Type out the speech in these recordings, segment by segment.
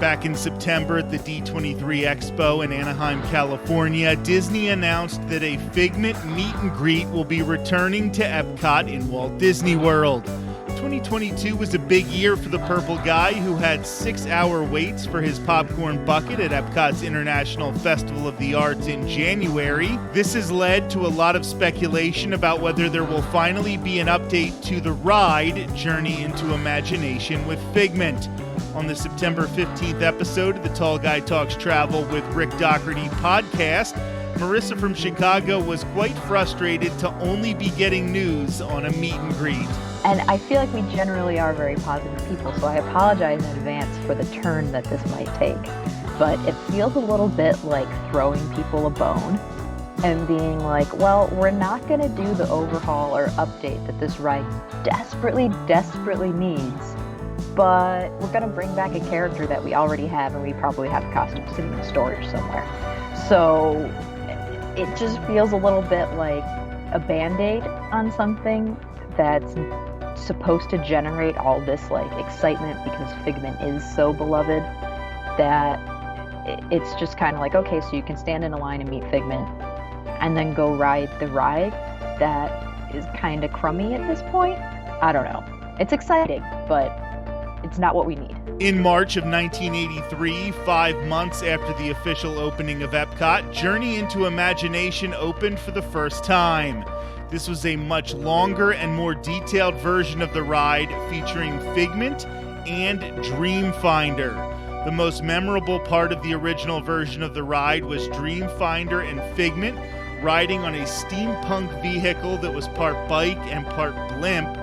Back in September at the D23 Expo in Anaheim, California, Disney announced that a Figment meet and greet will be returning to Epcot in Walt Disney World. 2022 was a big year for the purple guy who had 6-hour waits for his popcorn bucket at Epcot's International Festival of the Arts in January. This has led to a lot of speculation about whether there will finally be an update to the ride, Journey into Imagination with Figment. On the September 15th episode of the Tall Guy Talks Travel with Rick Doherty podcast, Marissa from Chicago was quite frustrated to only be getting news on a meet and greet. And I feel like we generally are very positive people, so I apologize in advance for the turn that this might take. But it feels a little bit like throwing people a bone and being like, well, we're not going to do the overhaul or update that this ride desperately, desperately needs, but we're going to bring back a character that we already have, and we probably have costumes sitting in storage somewhere. So it just feels a little bit like a Band-Aid on something that's supposed to generate all this like excitement because Figment is so beloved that it's just kind of like, okay, so you can stand in a line and meet Figment and then go ride the ride that is kind of crummy at this point. I don't know. It's exciting, but it's not what we need. In March of 1983, 5 months after the official opening of Epcot, Journey into Imagination opened for the first time. This was a much longer and more detailed version of the ride featuring Figment and Dreamfinder. The most memorable part of the original version of the ride was Dreamfinder and Figment riding on a steampunk vehicle that was part bike and part blimp.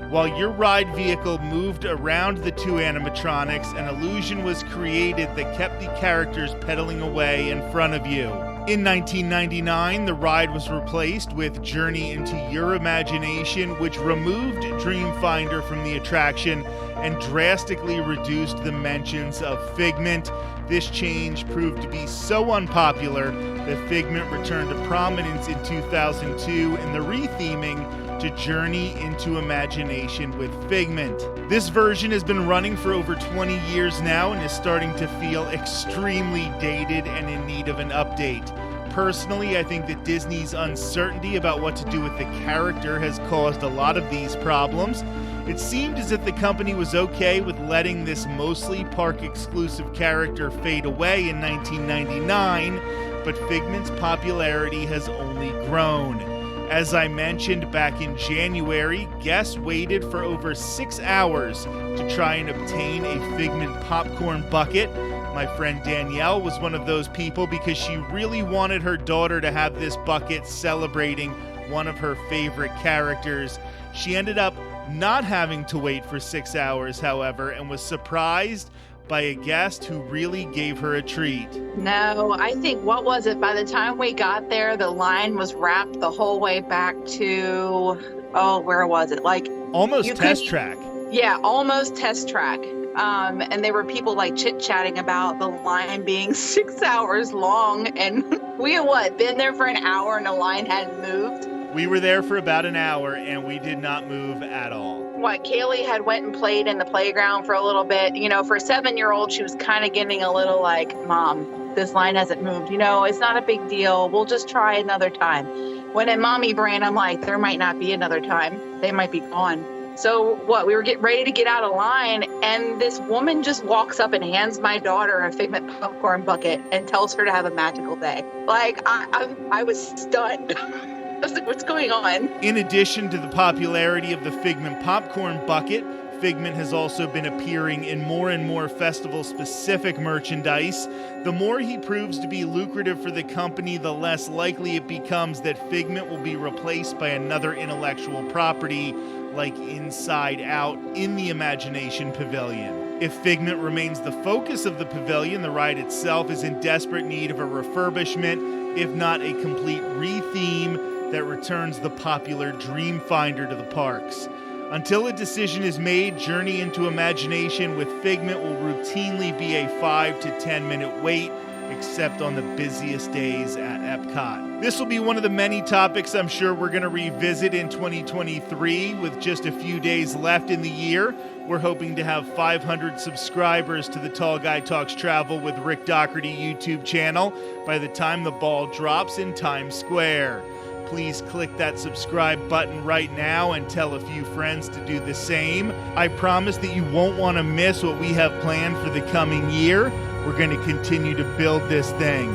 While your ride vehicle moved around the two animatronics, an illusion was created that kept the characters pedaling away in front of you. In 1999, the ride was replaced with Journey into Your Imagination, which removed Dreamfinder from the attraction and drastically reduced the mentions of Figment. This change proved to be so unpopular that Figment returned to prominence in 2002 in the retheming to Journey into Imagination with Figment. This version has been running for over 20 years now and is starting to feel extremely dated and in need of an update. Personally, I think that Disney's uncertainty about what to do with the character has caused a lot of these problems. It seemed as if the company was okay with letting this mostly park-exclusive character fade away in 1999, but Figment's popularity has only grown. As I mentioned back in January, guests waited for over 6 hours to try and obtain a Figment popcorn bucket. My friend Danielle was one of those people because she really wanted her daughter to have this bucket celebrating one of her favorite characters. She ended up not having to wait for 6 hours, however, and was surprised by a guest who really gave her a treat. No, I think, what was it? By the time we got there, the line was wrapped the whole way back to, where was it? Like almost test track. Yeah, almost test track. And there were people like chit-chatting about the line being 6 hours long. And we had been there for an hour and the line hadn't moved? We were there for about an hour and we did not move at all. Kaylee had went and played in the playground for a little bit. You know, for a 7-year-old, she was kind of getting a little like, Mom, this line hasn't moved. You know, it's not a big deal. We'll just try another time. When in mommy brain, I'm like, there might not be another time. They might be gone. So we were getting ready to get out of line, and this woman just walks up and hands my daughter a Figment popcorn bucket and tells her to have a magical day. Like, I was stunned. I was like, what's going on? In addition to the popularity of the Figment popcorn bucket, Figment has also been appearing in more and more festival-specific merchandise. The more he proves to be lucrative for the company, the less likely it becomes that Figment will be replaced by another intellectual property like Inside Out in the Imagination Pavilion. If Figment remains the focus of the pavilion, the ride itself is in desperate need of a refurbishment, if not a complete re-theme that returns the popular Dreamfinder to the parks. Until a decision is made, Journey into Imagination with Figment will routinely be a 5 to 10 minute wait, except on the busiest days at Epcot. This will be one of the many topics I'm sure we're going to revisit in 2023 with just a few days left in the year. we're hoping to have 500 subscribers to the Tall Guy Talks Travel with Rick Doherty YouTube channel by the time the ball drops in Times Square. Please click that subscribe button right now and tell a few friends to do the same. I promise that you won't want to miss what we have planned for the coming year. We're going to continue to build this thing.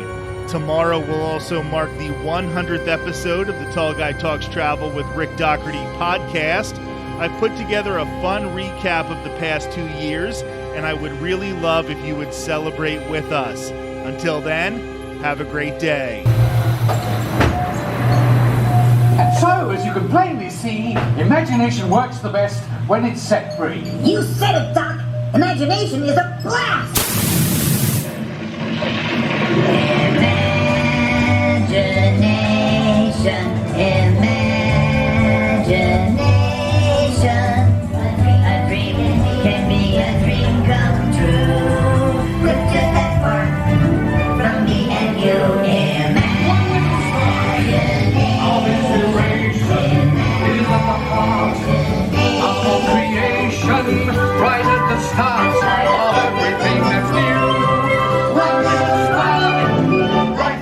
Tomorrow will also mark the 100th episode of the Tall Guy Talks Travel with Rick Doherty podcast. I've put together a fun recap of the past 2 years, and I would really love if you would celebrate with us. Until then, have a great day. And so, as you can plainly see, imagination works the best when it's set free. You said it, Doc. Imagination is a blast!